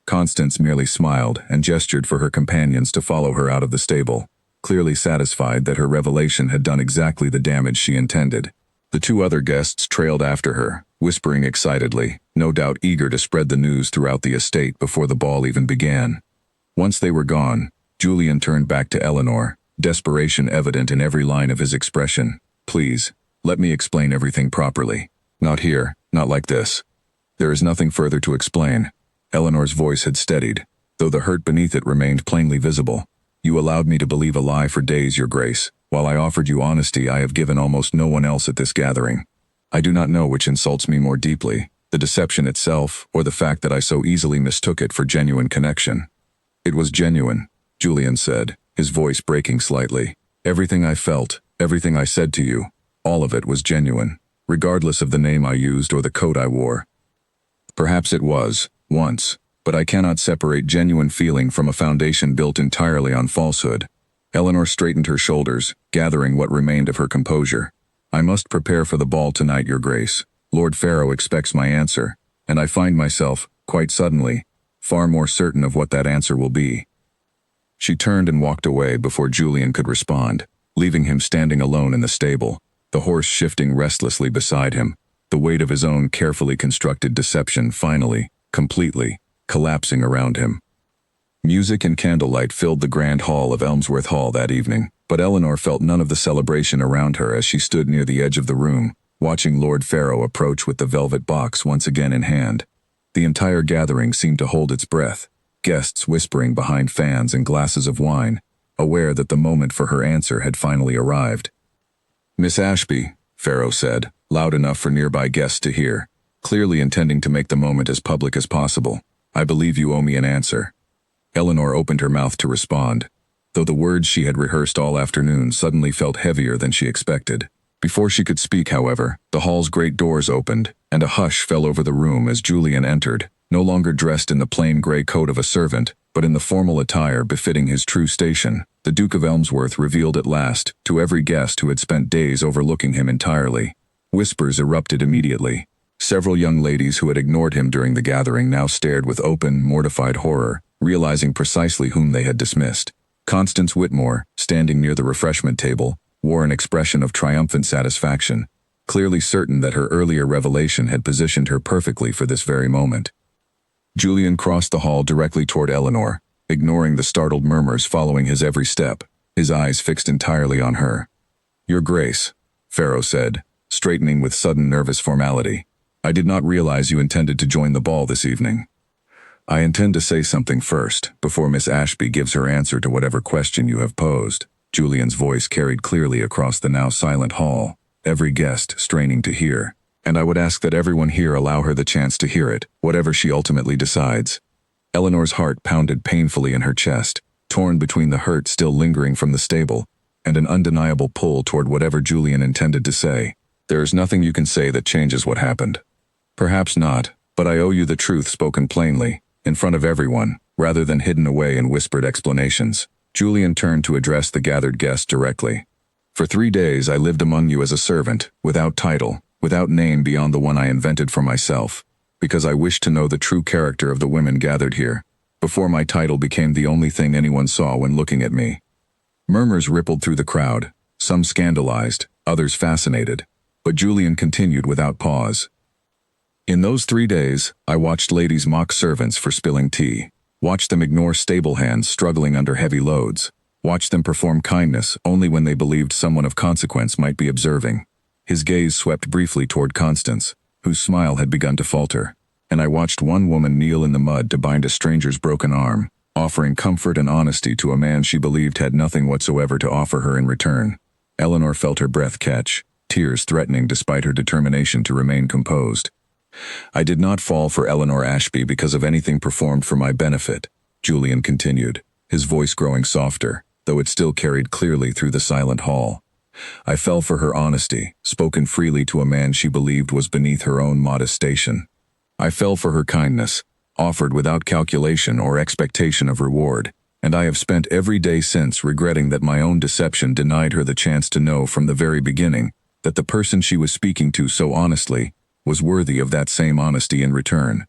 Constance merely smiled and gestured for her companions to follow her out of the stable, clearly satisfied that her revelation had done exactly the damage she intended. The two other guests trailed after her, whispering excitedly, no doubt eager to spread the news throughout the estate before the ball even began. Once they were gone, Julian turned back to Eleanor, desperation evident in every line of his expression. "Please, let me explain everything properly. Not here, not like this." "There is nothing further to explain." Eleanor's voice had steadied, though the hurt beneath it remained plainly visible. "You allowed me to believe a lie for days, Your Grace. While I offered you honesty I have given almost no one else at this gathering. I do not know which insults me more deeply, the deception itself, or the fact that I so easily mistook it for genuine connection." "It was genuine," Julian said, his voice breaking slightly. "Everything I felt, everything I said to you, all of it was genuine, regardless of the name I used or the coat I wore." "Perhaps it was, once, but I cannot separate genuine feeling from a foundation built entirely on falsehood." Eleanor straightened her shoulders, gathering what remained of her composure. "I must prepare for the ball tonight, Your Grace. Lord Pharaoh expects my answer, and I find myself, quite suddenly, far more certain of what that answer will be." She turned and walked away before Julian could respond, leaving him standing alone in the stable, the horse shifting restlessly beside him, the weight of his own carefully constructed deception finally, completely, collapsing around him. Music and candlelight filled the grand hall of Elmsworth Hall that evening, but Eleanor felt none of the celebration around her as she stood near the edge of the room, watching Lord Pharaoh approach with the velvet box once again in hand. The entire gathering seemed to hold its breath, guests whispering behind fans and glasses of wine, aware that the moment for her answer had finally arrived. "Miss Ashby," Pharaoh said, loud enough for nearby guests to hear, clearly intending to make the moment as public as possible, "I believe you owe me an answer." Eleanor opened her mouth to respond, though the words she had rehearsed all afternoon suddenly felt heavier than she expected. Before she could speak, however, the hall's great doors opened, and a hush fell over the room as Julian entered, no longer dressed in the plain gray coat of a servant, but in the formal attire befitting his true station. The Duke of Elmsworth revealed at last, to every guest who had spent days overlooking him entirely. Whispers erupted immediately. Several young ladies who had ignored him during the gathering now stared with open, mortified horror, realizing precisely whom they had dismissed. Constance Whitmore, standing near the refreshment table, wore an expression of triumphant satisfaction, clearly certain that her earlier revelation had positioned her perfectly for this very moment. Julian crossed the hall directly toward Eleanor, ignoring the startled murmurs following his every step, his eyes fixed entirely on her. "Your Grace," Pharaoh said, straightening with sudden nervous formality. "I did not realize you intended to join the ball this evening." "I intend to say something first, before Miss Ashby gives her answer to whatever question you have posed." Julian's voice carried clearly across the now silent hall, every guest straining to hear. "And I would ask that everyone here allow her the chance to hear it, whatever she ultimately decides." Eleanor's heart pounded painfully in her chest, torn between the hurt still lingering from the stable, and an undeniable pull toward whatever Julian intended to say. "There is nothing you can say that changes what happened." "Perhaps not, but I owe you the truth spoken plainly, in front of everyone, rather than hidden away in whispered explanations." Julian turned to address the gathered guests directly. "For 3 days I lived among you as a servant, without title, without name beyond the one I invented for myself, because I wished to know the true character of the women gathered here, before my title became the only thing anyone saw when looking at me." Murmurs rippled through the crowd, some scandalized, others fascinated, but Julian continued without pause. "In those 3 days, I watched ladies mock servants for spilling tea, watched them ignore stable hands struggling under heavy loads, watched them perform kindness only when they believed someone of consequence might be observing." His gaze swept briefly toward Constance, whose smile had begun to falter. "And I watched one woman kneel in the mud to bind a stranger's broken arm, offering comfort and honesty to a man she believed had nothing whatsoever to offer her in return." Eleanor felt her breath catch, tears threatening despite her determination to remain composed. "I did not fall for Eleanor Ashby because of anything performed for my benefit," Julian continued, his voice growing softer, though it still carried clearly through the silent hall. "I fell for her honesty, spoken freely to a man she believed was beneath her own modest station. I fell for her kindness, offered without calculation or expectation of reward, and I have spent every day since regretting that my own deception denied her the chance to know from the very beginning that the person she was speaking to so honestly was worthy of that same honesty in return."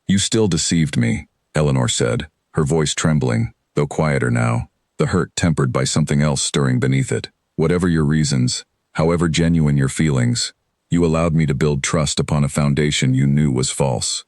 "You still deceived me," Eleanor said, her voice trembling, though quieter now, the hurt tempered by something else stirring beneath it. "Whatever your reasons, however genuine your feelings, you allowed me to build trust upon a foundation you knew was false."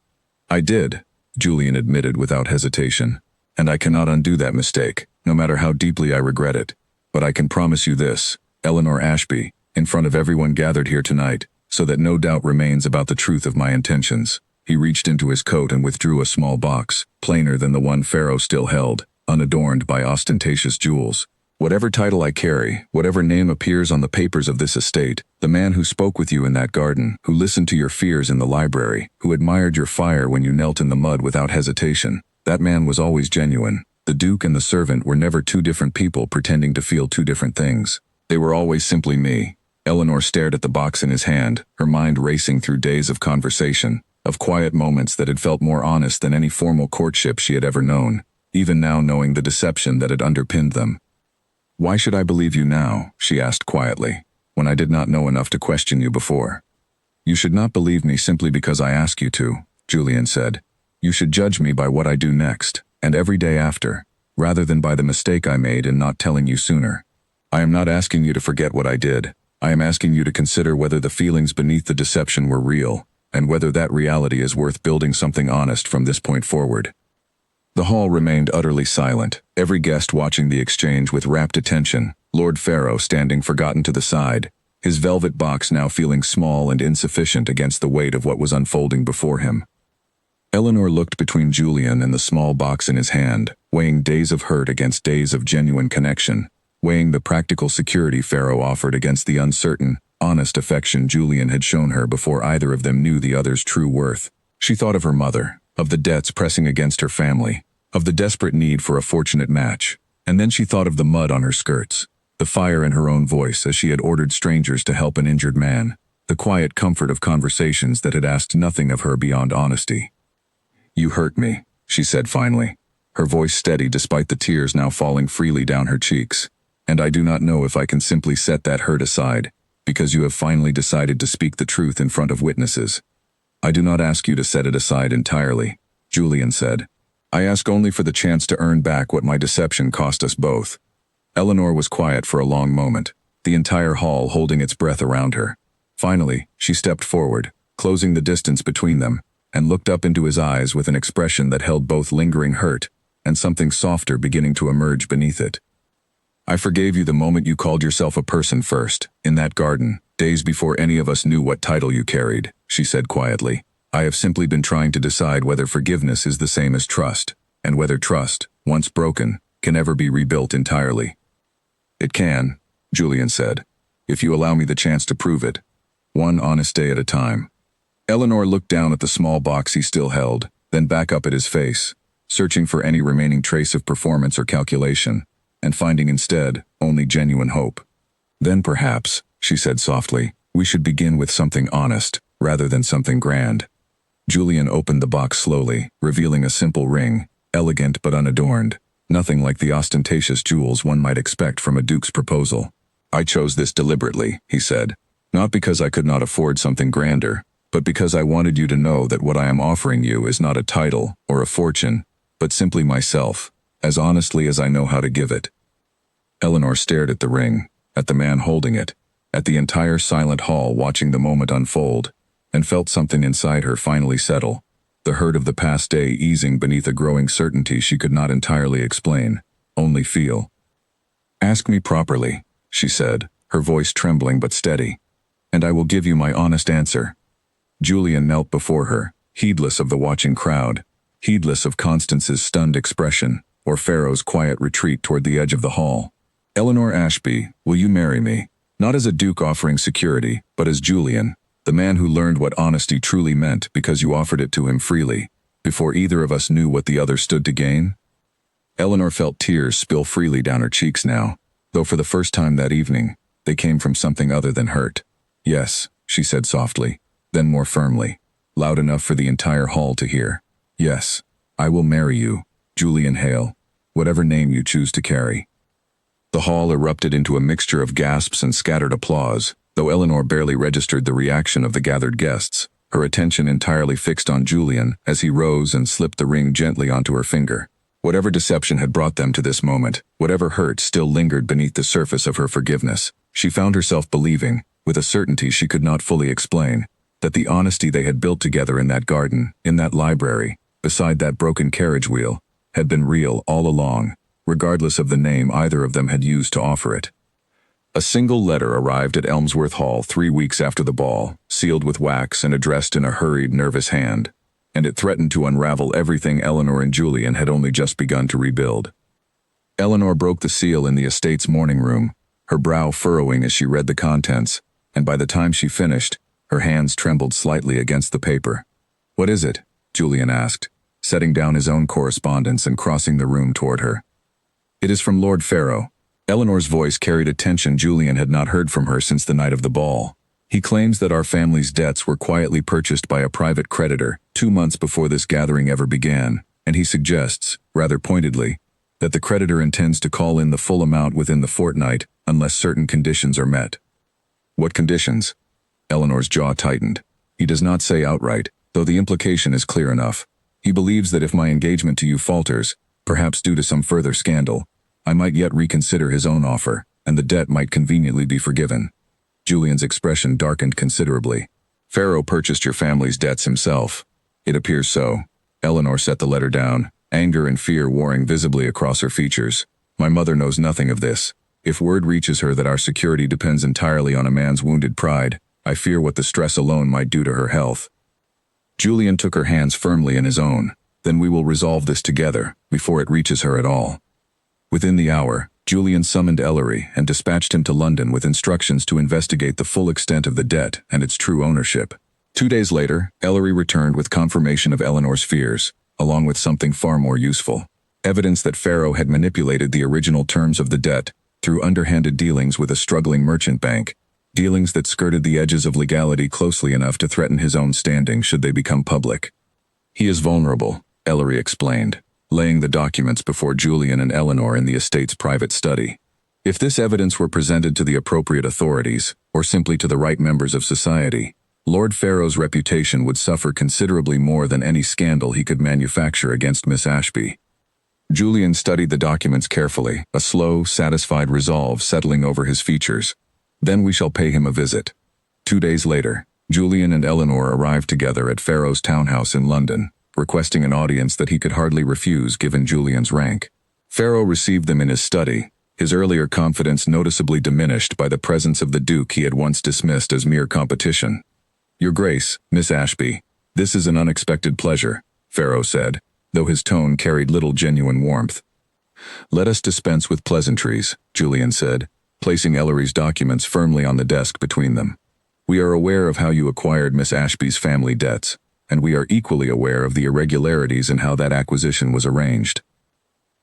"I did," Julian admitted without hesitation, "and I cannot undo that mistake, no matter how deeply I regret it. But I can promise you this, Eleanor Ashby, in front of everyone gathered here tonight, so that no doubt remains about the truth of my intentions." He reached into his coat and withdrew a small box, plainer than the one Pharaoh still held, unadorned by ostentatious jewels. "Whatever title I carry, whatever name appears on the papers of this estate, the man who spoke with you in that garden, who listened to your fears in the library, who admired your fire when you knelt in the mud without hesitation, that man was always genuine. The Duke and the servant were never two different people pretending to feel two different things. They were always simply me." Eleanor stared at the box in his hand, her mind racing through days of conversation, of quiet moments that had felt more honest than any formal courtship she had ever known, even now knowing the deception that had underpinned them. "Why should I believe you now?" she asked quietly, "when I did not know enough to question you before?" "You should not believe me simply because I ask you to," Julian said. "You should judge me by what I do next, and every day after, rather than by the mistake I made in not telling you sooner. I am not asking you to forget what I did. I am asking you to consider whether the feelings beneath the deception were real, and whether that reality is worth building something honest from this point forward." The hall remained utterly silent, every guest watching the exchange with rapt attention, Lord Pharaoh standing forgotten to the side, his velvet box now feeling small and insufficient against the weight of what was unfolding before him. Eleanor looked between Julian and the small box in his hand, weighing days of hurt against days of genuine connection, weighing the practical security Pharaoh offered against the uncertain, honest affection Julian had shown her before either of them knew the other's true worth. She thought of her mother, of the debts pressing against her family, of the desperate need for a fortunate match, and then she thought of the mud on her skirts, the fire in her own voice as she had ordered strangers to help an injured man, the quiet comfort of conversations that had asked nothing of her beyond honesty. "You hurt me," she said finally, her voice steady despite the tears now falling freely down her cheeks. "And I do not know if I can simply set that hurt aside, because you have finally decided to speak the truth in front of witnesses." "I do not ask you to set it aside entirely," Julian said. "I ask only for the chance to earn back what my deception cost us both." Eleanor was quiet for a long moment, the entire hall holding its breath around her. Finally, she stepped forward, closing the distance between them, and looked up into his eyes with an expression that held both lingering hurt and something softer beginning to emerge beneath it. "I forgave you the moment you called yourself a person first, in that garden, days before any of us knew what title you carried," she said quietly. "I have simply been trying to decide whether forgiveness is the same as trust, and whether trust, once broken, can ever be rebuilt entirely." "It can," Julian said, "if you allow me the chance to prove it. One honest day at a time." Eleanor looked down at the small box he still held, then back up at his face, searching for any remaining trace of performance or calculation, and finding instead only genuine hope. "Then perhaps," she said softly, "we should begin with something honest, rather than something grand." Julian opened the box slowly, revealing a simple ring, elegant but unadorned, nothing like the ostentatious jewels one might expect from a duke's proposal. "I chose this deliberately," he said, "not because I could not afford something grander, but because I wanted you to know that what I am offering you is not a title or a fortune, but simply myself, as honestly as I know how to give it." Eleanor stared at the ring, at the man holding it, at the entire silent hall watching the moment unfold, and felt something inside her finally settle, the hurt of the past day easing beneath a growing certainty she could not entirely explain, only feel. "Ask me properly," she said, her voice trembling but steady, "and I will give you my honest answer." Julian knelt before her, heedless of the watching crowd, heedless of Constance's stunned expression, or Pharaoh's quiet retreat toward the edge of the hall. "Eleanor Ashby, will you marry me? Not as a duke offering security, but as Julian, the man who learned what honesty truly meant because you offered it to him freely, before either of us knew what the other stood to gain?" Eleanor felt tears spill freely down her cheeks now, though for the first time that evening, they came from something other than hurt. "Yes," she said softly, then more firmly, loud enough for the entire hall to hear. "Yes, I will marry you, Julian Hale, whatever name you choose to carry." The hall erupted into a mixture of gasps and scattered applause, though Eleanor barely registered the reaction of the gathered guests, her attention entirely fixed on Julian as he rose and slipped the ring gently onto her finger. Whatever deception had brought them to this moment, whatever hurt still lingered beneath the surface of her forgiveness, she found herself believing, with a certainty she could not fully explain, that the honesty they had built together in that garden, in that library, beside that broken carriage wheel, had been real all along, regardless of the name either of them had used to offer it. A single letter arrived at Elmsworth Hall 3 weeks after the ball, sealed with wax and addressed in a hurried, nervous hand, and it threatened to unravel everything Eleanor and Julian had only just begun to rebuild. Eleanor broke the seal in the estate's morning room, her brow furrowing as she read the contents, and by the time she finished, her hands trembled slightly against the paper. "What is it?" Julian asked, setting down his own correspondence and crossing the room toward her. "It is from Lord Pharaoh." Eleanor's voice carried a tension Julian had not heard from her since the night of the ball. "He claims that our family's debts were quietly purchased by a private creditor 2 months before this gathering ever began, and he suggests, rather pointedly, that the creditor intends to call in the full amount within the fortnight unless certain conditions are met." "What conditions?" Eleanor's jaw tightened. "He does not say outright, though the implication is clear enough. He believes that if my engagement to you falters, perhaps due to some further scandal, I might yet reconsider his own offer, and the debt might conveniently be forgiven." Julian's expression darkened considerably. "Pharaoh purchased your family's debts himself." "It appears so." Eleanor set the letter down, anger and fear warring visibly across her features. "My mother knows nothing of this. If word reaches her that our security depends entirely on a man's wounded pride, I fear what the stress alone might do to her health." Julian took her hands firmly in his own. "Then we will resolve this together, before it reaches her at all." Within the hour, Julian summoned Ellery and dispatched him to London with instructions to investigate the full extent of the debt and its true ownership. 2 days later, Ellery returned with confirmation of Eleanor's fears, along with something far more useful. Evidence that Pharaoh had manipulated the original terms of the debt through underhanded dealings with a struggling merchant bank, dealings that skirted the edges of legality closely enough to threaten his own standing should they become public. "He is vulnerable," Ellery explained, laying the documents before Julian and Eleanor in the estate's private study. "If this evidence were presented to the appropriate authorities, or simply to the right members of society, Lord Pharaoh's reputation would suffer considerably more than any scandal he could manufacture against Miss Ashby." Julian studied the documents carefully, a slow, satisfied resolve settling over his features. "Then we shall pay him a visit." 2 days later, Julian and Eleanor arrived together at Pharaoh's townhouse in London, requesting an audience that he could hardly refuse given Julian's rank. Pharaoh received them in his study, his earlier confidence noticeably diminished by the presence of the Duke he had once dismissed as mere competition. "Your Grace, Miss Ashby, this is an unexpected pleasure," Pharaoh said, though his tone carried little genuine warmth. "Let us dispense with pleasantries," Julian said, placing Ellery's documents firmly on the desk between them. "We are aware of how you acquired Miss Ashby's family debts, and we are equally aware of the irregularities in how that acquisition was arranged."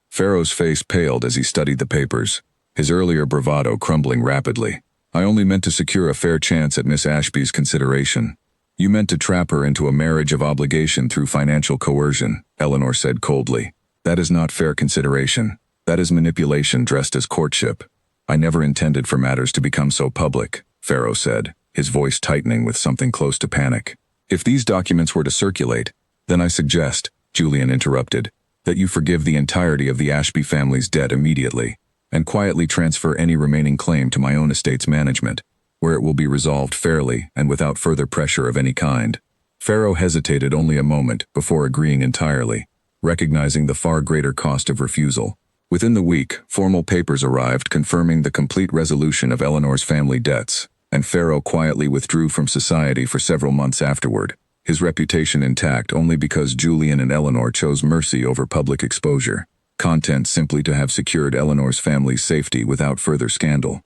Pharaoh's face paled as he studied the papers, his earlier bravado crumbling rapidly. "I only meant to secure a fair chance at Miss Ashby's consideration." "You meant to trap her into a marriage of obligation through financial coercion," Eleanor said coldly. "That is not fair consideration. That is manipulation dressed as courtship." "I never intended for matters to become so public," Pharaoh said, his voice tightening with something close to panic. "If these documents were to circulate, then I suggest," Julian interrupted, "that you forgive the entirety of the Ashby family's debt immediately, and quietly transfer any remaining claim to my own estate's management, where it will be resolved fairly and without further pressure of any kind." Pharaoh hesitated only a moment before agreeing entirely, recognizing the far greater cost of refusal. Within the week, formal papers arrived confirming the complete resolution of Eleanor's family debts, and Pharaoh quietly withdrew from society for several months afterward, his reputation intact only because Julian and Eleanor chose mercy over public exposure, content simply to have secured Eleanor's family's safety without further scandal.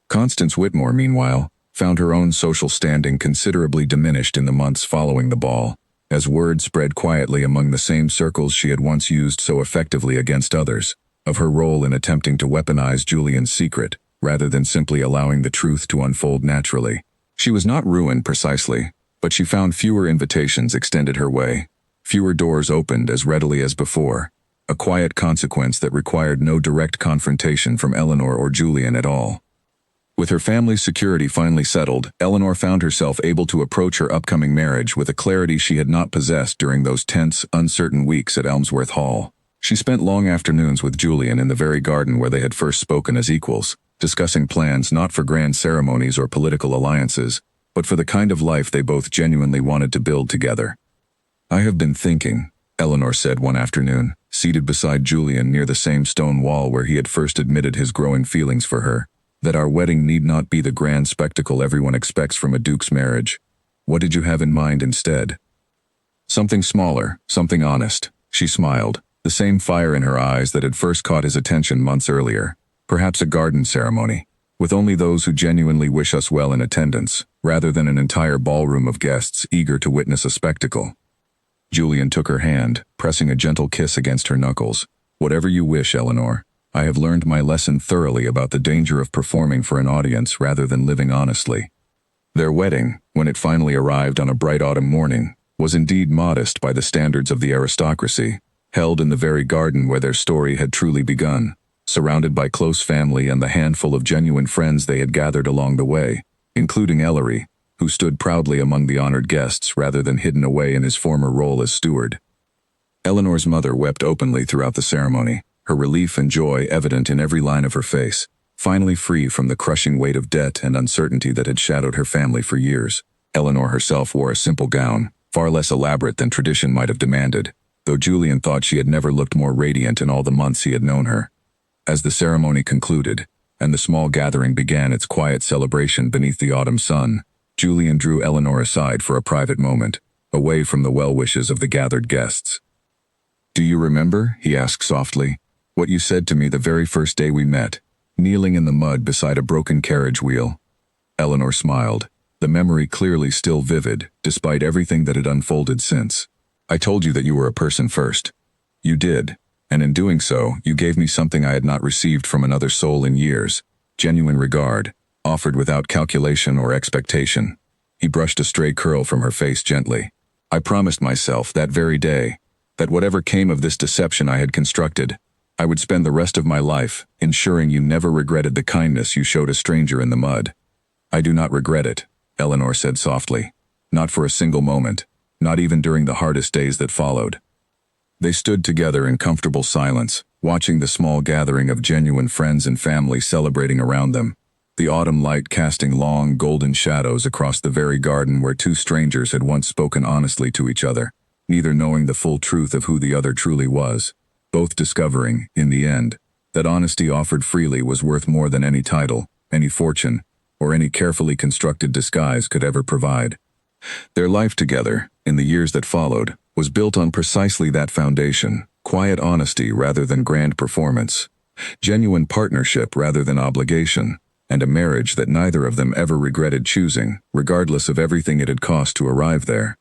Constance Whitmore, meanwhile, found her own social standing considerably diminished in the months following the ball, as word spread quietly among the same circles she had once used so effectively against others, of her role in attempting to weaponize Julian's secret, rather than simply allowing the truth to unfold naturally. She was not ruined precisely, but she found fewer invitations extended her way, fewer doors opened as readily as before, a quiet consequence that required no direct confrontation from Eleanor or Julian at all. With her family's security finally settled, Eleanor found herself able to approach her upcoming marriage with a clarity she had not possessed during those tense, uncertain weeks at Elmsworth Hall. She spent long afternoons with Julian in the very garden where they had first spoken as equals, discussing plans not for grand ceremonies or political alliances, but for the kind of life they both genuinely wanted to build together. "I have been thinking," Eleanor said one afternoon, seated beside Julian near the same stone wall where he had first admitted his growing feelings for her, "that our wedding need not be the grand spectacle everyone expects from a duke's marriage. What did you have in mind instead?" "Something smaller, something honest," she smiled, the same fire in her eyes that had first caught his attention months earlier. "Perhaps a garden ceremony, with only those who genuinely wish us well in attendance, rather than an entire ballroom of guests eager to witness a spectacle." Julian took her hand, pressing a gentle kiss against her knuckles. "Whatever you wish, Eleanor. I have learned my lesson thoroughly about the danger of performing for an audience rather than living honestly." Their wedding, when it finally arrived on a bright autumn morning, was indeed modest by the standards of the aristocracy, held in the very garden where their story had truly begun, surrounded by close family and the handful of genuine friends they had gathered along the way, including Ellery, who stood proudly among the honored guests rather than hidden away in his former role as steward. Eleanor's mother wept openly throughout the ceremony, her relief and joy evident in every line of her face, finally free from the crushing weight of debt and uncertainty that had shadowed her family for years. Eleanor herself wore a simple gown, far less elaborate than tradition might have demanded, though Julian thought she had never looked more radiant in all the months he had known her. As the ceremony concluded, and the small gathering began its quiet celebration beneath the autumn sun, Julian drew Eleanor aside for a private moment, away from the well wishes of the gathered guests. "Do you remember," he asked softly, "what you said to me the very first day we met, kneeling in the mud beside a broken carriage wheel?" Eleanor smiled, the memory clearly still vivid, despite everything that had unfolded since. "I told you that you were a person first. You did, and in doing so, you gave me something I had not received from another soul in years, genuine regard, offered without calculation or expectation." He brushed a stray curl from her face gently. "I promised myself that very day that whatever came of this deception I had constructed, I would spend the rest of my life ensuring you never regretted the kindness you showed a stranger in the mud." "I do not regret it," Eleanor said softly. "Not for a single moment, not even during the hardest days that followed." They stood together in comfortable silence, watching the small gathering of genuine friends and family celebrating around them, the autumn light casting long, golden shadows across the very garden where two strangers had once spoken honestly to each other, neither knowing the full truth of who the other truly was, both discovering, in the end, that honesty offered freely was worth more than any title, any fortune, or any carefully constructed disguise could ever provide. Their life together, in the years that followed, was built on precisely that foundation: quiet honesty rather than grand performance, genuine partnership rather than obligation, and a marriage that neither of them ever regretted choosing, regardless of everything it had cost to arrive there.